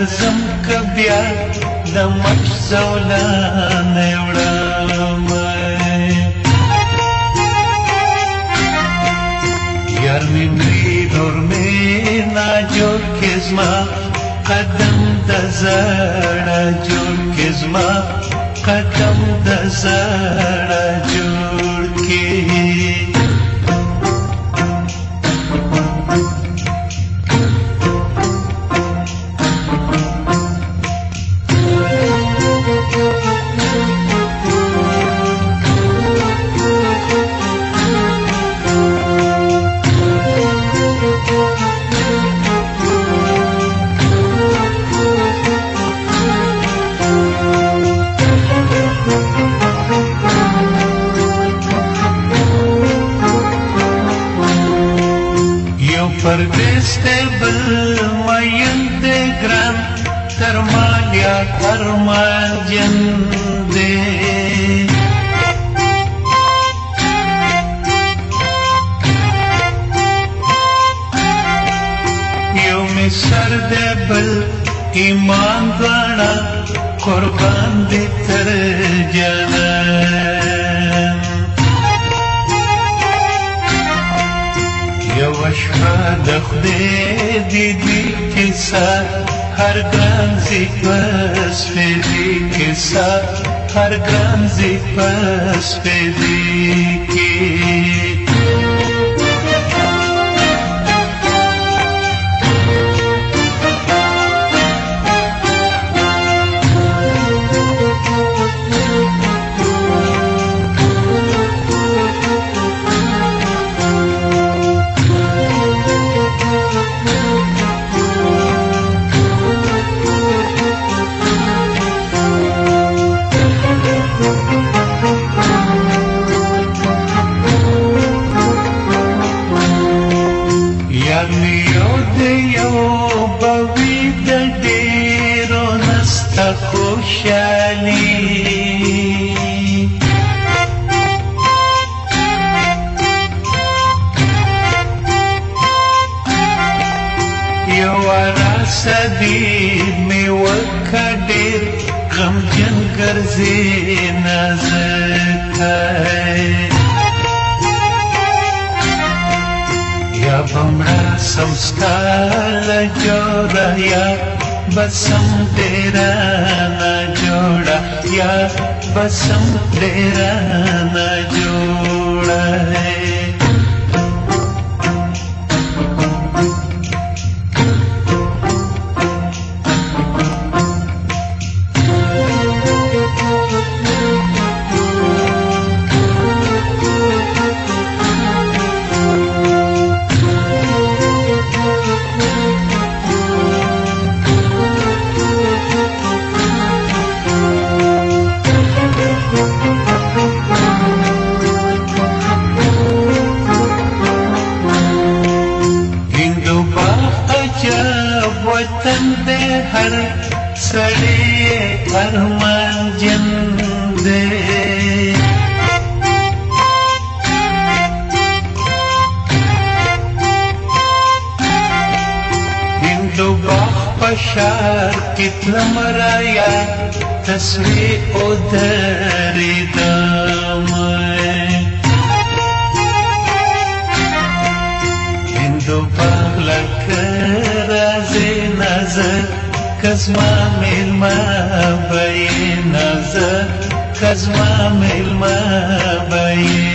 درځم که بیا د مخ زولانې وړمه یار مې مري نور مې ناجوړ کې زما قدم د زړه جوړ کې زما قدم د زړه جوړ کې پردیس تے بل مین تے گران ترمال یا ترمال جن دے یو می سر دے بل ایمان دوانا قربان دے تر جنان یو شپه د خدای دیدی کیسه هر ګران زی پس پیدی کیسه هر ګران زی پس پیدی کی خوشحالی یو راسه دید می وکه ډیر غمجن ګرځې نازکای یا بمړه سمستا لجوړه یا بسم تیرا نا جوڑا یا بسم تیرا نا جوڑا ہے وطن دے ہر سڑے ارمان جن دے ہندو باغ پشار کتنا مرایا تصویر ادھر دام ہندو باغ لکر نظر کزما ملما بئی نظر کزما ملما بئی